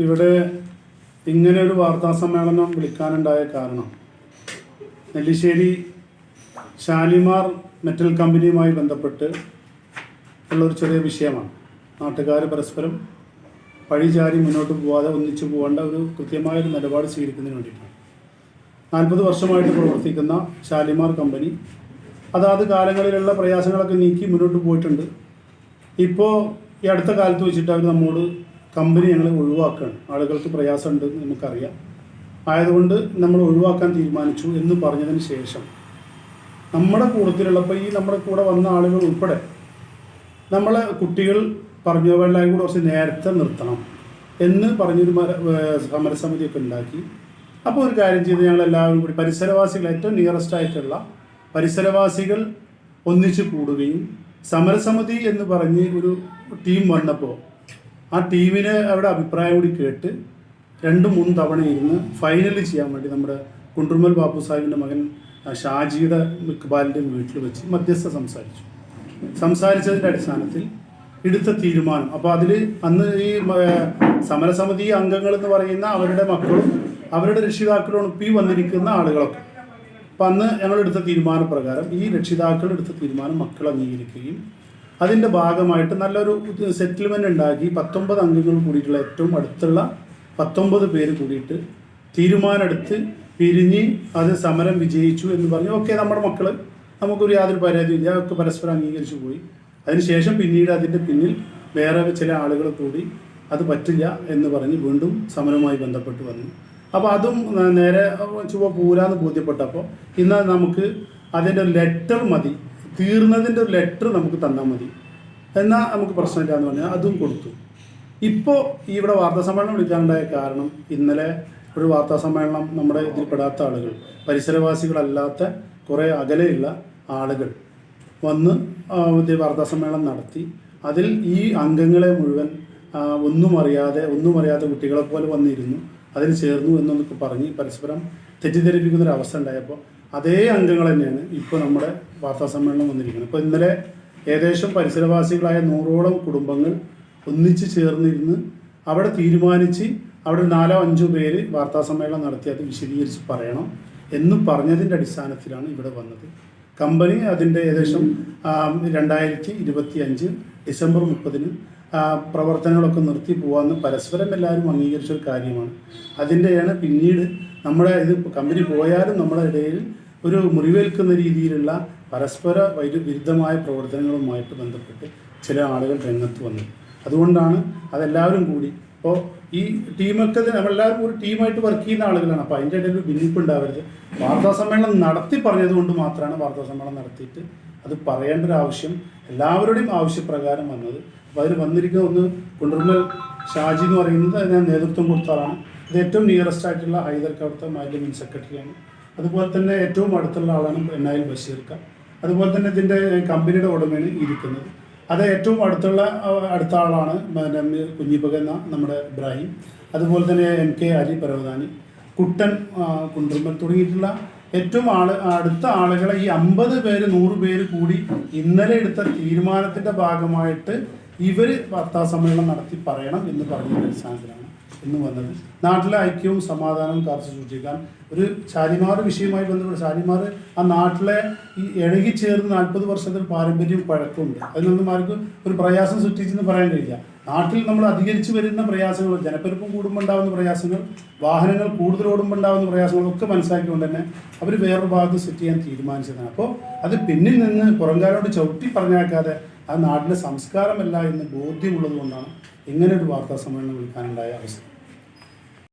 ഇവിടെ ഇങ്ങനെ ഒരു വാർത്താ സമ്മേളനം വിളിക്കാനുണ്ടായ കാരണം നെല്ലിശ്ശേരി ഷാലിമാർ മെറ്റൽ കമ്പനിയുമായി ബന്ധപ്പെട്ട് ഉള്ളൊരു ചെറിയ വിഷയമാണ്. നാട്ടുകാർ പരസ്പരം പഴിചാരി മുന്നോട്ട് പോകാതെ ഒന്നിച്ചു പോകേണ്ട ഒരു കൃത്യമായൊരു നിലപാട് സ്വീകരിക്കുന്നതിന് വേണ്ടിയിട്ടാണ്. 40 വർഷമായിട്ട് പ്രവർത്തിക്കുന്ന ഷാലിമാർ കമ്പനി അതാത് കാലങ്ങളിലുള്ള പ്രയാസങ്ങളൊക്കെ നീക്കി മുന്നോട്ട് പോയിട്ടുണ്ട്. ഇപ്പോൾ ഈ അടുത്ത കാലത്ത് വെച്ചിട്ട് അവർ നമ്മോട് കമ്പനി ഞങ്ങൾ ഒഴിവാക്കുകയാണ്, ആളുകൾക്ക് പ്രയാസമുണ്ട് നമുക്കറിയാം, ആയതുകൊണ്ട് നമ്മൾ ഒഴിവാക്കാൻ തീരുമാനിച്ചു എന്ന് പറഞ്ഞതിന് ശേഷം നമ്മുടെ കൂട്ടത്തിലുള്ളപ്പോൾ ഈ നമ്മുടെ കൂടെ വന്ന ആളുകൾ ഉൾപ്പെടെ നമ്മളെ കുട്ടികൾ പറഞ്ഞു എല്ലാവരും കൂടെ കുറച്ച് നേരത്തെ നിർത്തണം എന്ന് പറഞ്ഞൊരു സമരസമിതിയൊക്കെ ഉണ്ടാക്കി. അപ്പോൾ ഒരു കാര്യം ചെയ്ത് ഞങ്ങളെല്ലാവരും കൂടി പരിസരവാസികൾ, ഏറ്റവും നിയറസ്റ്റ് ആയിട്ടുള്ള പരിസരവാസികൾ ഒന്നിച്ച് കൂടുകയും സമരസമിതി എന്ന് പറഞ്ഞ് ഒരു ടീം വന്നപ്പോൾ ആ ടീമിനെ അവരുടെ അഭിപ്രായം കൂടി കേട്ട് 2-3 തവണ ഇരുന്ന് ഫൈനൽ ചെയ്യാൻ വേണ്ടി നമ്മുടെ കുണ്ടുമ്മൽ ബാപ്പു സാഹിബിൻ്റെ മകൻ ഷാജിയുടെ ഇക്ബാലിൻ്റെ വീട്ടിൽ വെച്ച് മധ്യസ്ഥ സംസാരിച്ചതിൻ്റെ അടിസ്ഥാനത്തിൽ എടുത്ത തീരുമാനം. അപ്പോൾ അതിൽ അന്ന് ഈ സമരസമിതി അംഗങ്ങൾ എന്ന് പറയുന്ന അവരുടെ മക്കളും അവരുടെ രക്ഷിതാക്കളും ഇപ്പോൾ വന്നിരിക്കുന്ന ആളുകളൊക്കെ, അപ്പം അന്ന് ഞങ്ങളെടുത്ത തീരുമാനപ്രകാരം ഈ രക്ഷിതാക്കൾ എടുത്ത തീരുമാനം മക്കൾ അംഗീകരിക്കുകയും അതിൻ്റെ ഭാഗമായിട്ട് നല്ലൊരു സെറ്റിൽമെൻ്റ് ഉണ്ടാക്കി 19 അംഗങ്ങൾ കൂടിയിട്ടുള്ള ഏറ്റവും അടുത്തുള്ള 19 പേര് കൂടിയിട്ട് തീരുമാനമെടുത്ത് പിരിഞ്ഞ് അത് സമരം വിജയിച്ചു എന്ന് പറഞ്ഞു. ഓക്കെ, നമ്മുടെ മക്കൾ നമുക്കൊരു യാതൊരു പരാതിയില്ല, ഒക്കെ പരസ്പരം അംഗീകരിച്ചു പോയി. അതിനുശേഷം പിന്നീട് അതിൻ്റെ പിന്നിൽ വേറെ ചില ആളുകൾ കൂടി അത് പറ്റില്ല എന്ന് പറഞ്ഞ് വീണ്ടും സമരവുമായി ബന്ധപ്പെട്ട് വന്നു. അപ്പോൾ അതും നേരെ ചുവ പൂരാന്ന് ബോധ്യപ്പെട്ടപ്പോൾ ഇന്ന് നമുക്ക് അതിൻ്റെ ഒരു ലെറ്റർ മതി, തീർന്നതിൻ്റെ ഒരു ലെറ്റർ നമുക്ക് തന്നാൽ മതി, എന്നാൽ നമുക്ക് പ്രശ്നമില്ല എന്ന് പറഞ്ഞാൽ അതും കൊടുത്തു. ഇപ്പോൾ ഇവിടെ വാർത്താ സമ്മേളനം വിളിക്കാനുണ്ടായ കാരണം ഇന്നലെ ഒരു വാർത്താ സമ്മേളനം നമ്മുടെ ഇതിൽപ്പെടാത്ത ആളുകൾ, പരിസരവാസികളല്ലാത്ത കുറേ അകലെയുള്ള ആളുകൾ വന്ന് വാർത്താ സമ്മേളനം നടത്തി. അതിൽ ഈ അംഗങ്ങളെ മുഴുവൻ ഒന്നും അറിയാതെ കുട്ടികളെ പോലെ വന്നിരുന്നു, അതിൽ ചേർന്നു എന്നൊക്കെ പറഞ്ഞ് പരസ്പരം തെറ്റിദ്ധരിപ്പിക്കുന്നൊരവസ്ഥ ഉണ്ടായപ്പോൾ അതേ അംഗങ്ങൾ തന്നെയാണ് ഇപ്പോൾ നമ്മുടെ വാർത്താ സമ്മേളനം വന്നിരിക്കുന്നത്. ഇപ്പോൾ ഇന്നലെ ഏകദേശം പരിസരവാസികളായ 100ഓളം കുടുംബങ്ങൾ ഒന്നിച്ച് ചേർന്നിരുന്ന് അവിടെ തീരുമാനിച്ച് അവിടെ 4-5 പേര് വാർത്താ സമ്മേളനം നടത്തി അത് വിശദീകരിച്ച് പറയണം എന്ന് പറഞ്ഞതിൻ്റെ അടിസ്ഥാനത്തിലാണ് ഇവിടെ വന്നത്. കമ്പനി അതിൻ്റെ ഏകദേശം 2025 ഡിസംബർ 30 പ്രവർത്തനങ്ങളൊക്കെ നിർത്തി പോകാമെന്ന് പരസ്പരം എല്ലാവരും അംഗീകരിച്ചൊരു കാര്യമാണ്. അതിൻ്റെയാണ് പിന്നീട് നമ്മുടെ ഇത് കമ്പനി പോയാലും നമ്മുടെ ഇടയിൽ ഒരു മുറിവേൽക്കുന്ന രീതിയിലുള്ള പരസ്പര വിരുദ്ധമായ പ്രവർത്തനങ്ങളുമായിട്ട് ബന്ധപ്പെട്ട് ചില ആളുകൾ രംഗത്ത് വന്നത്. അതുകൊണ്ടാണ് അതെല്ലാവരും കൂടി ഇപ്പോൾ ഈ ടീമൊക്കെ നമ്മളെല്ലാവരും ഒരു ടീമായിട്ട് വർക്ക് ചെയ്യുന്ന ആളുകളാണ്. അപ്പോൾ അതിൻ്റെ ഇടയിൽ ഒരു ഭിന്നിപ്പ് ഉണ്ടാവരുത്. വാർത്താ സമ്മേളനം നടത്തി പറഞ്ഞതുകൊണ്ട് മാത്രമാണ് വാർത്താ സമ്മേളനം നടത്തിയിട്ട് അത് പറയേണ്ട ഒരു ആവശ്യം എല്ലാവരുടെയും ആവശ്യപ്രകാരം വന്നത്. അപ്പോൾ അതിൽ വന്നിരിക്കുന്ന ഒന്ന് കുണ്ടുമ്മൽ ഷാജി എന്ന് പറയുന്നത് ഞാൻ നേതൃത്വം കൊടുത്ത ആളാണ്. ഇത് ഏറ്റവും നിയറസ്റ്റ് ആയിട്ടുള്ള ഹൈദർക്ക് അവിടുത്തെ മാലിന്യ സെക്രട്ടറിയാണ്. അതുപോലെ തന്നെ ഏറ്റവും അടുത്തുള്ള ആളാണ് NIL ബഷീർക്ക. അതുപോലെ തന്നെ ഇതിൻ്റെ കമ്പനിയുടെ ഉടമയാണ് ഇരിക്കുന്നത്. അത് ഏറ്റവും അടുത്ത ആളാണ് കുഞ്ഞിപ്പക എന്ന നമ്മുടെ ഇബ്രാഹിം. അതുപോലെ തന്നെ MK അലി പരവതാനി, കുട്ടൻ കുണ്ടുമ്മൽ തുടങ്ങിയിട്ടുള്ള ഏറ്റവും അടുത്ത ആളുകളെ ഈ 50 പേര് 100 പേര് കൂടി ഇന്നലെ എടുത്ത തീരുമാനത്തിൻ്റെ ഭാഗമായിട്ട് ഇവർ വാർത്താ സമ്മേളനം നടത്തി പറയണം എന്ന് പറഞ്ഞ അടിസ്ഥാനത്തിലാണ് ഇന്ന് വന്നത്. നാട്ടിലെ ഐക്യവും സമാധാനവും കാത്തു സൂക്ഷിക്കാൻ ഒരു ഷാലിമാർ വിഷയവുമായി ബന്ധപ്പെട്ട് ഷാലിമാർ ആ നാട്ടിലെ ഈ ഇഴകിച്ചേർന്ന് 40 വർഷത്തിൽ പാരമ്പര്യവും പഴക്കമുണ്ട്. അതിനൊന്നും ആർക്കും ഒരു പ്രയാസം സൃഷ്ടിച്ചെന്ന് പറയാൻ കഴിയില്ല. നാട്ടിൽ നമ്മൾ അധികരിച്ചു വരുന്ന പ്രയാസങ്ങൾ, ജനപ്പെരുപ്പം കൂടുമ്പോൾ ഉണ്ടാകുന്ന പ്രയാസങ്ങൾ, വാഹനങ്ങൾ കൂടുതൽ ഓടുമ്പോൾ ഉണ്ടാകുന്ന പ്രയാസങ്ങളൊക്കെ മനസ്സിലാക്കിക്കൊണ്ട് തന്നെ അവർ വേറൊരു ഭാഗത്ത് സെറ്റ് ചെയ്യാൻ തീരുമാനിച്ചതാണ്. അപ്പോൾ അത് പിന്നിൽ നിന്ന് പുറംകാലോട് ചവിട്ടി പറഞ്ഞേക്കാതെ ആ നാട്ടിലെ സംസ്കാരമല്ല എന്ന് ബോധ്യമുള്ളത് കൊണ്ടാണ് ഇങ്ങനെ ഒരു വാർത്താ സമ്മേളനം വിളിക്കാനുണ്ടായ അവസ്ഥ.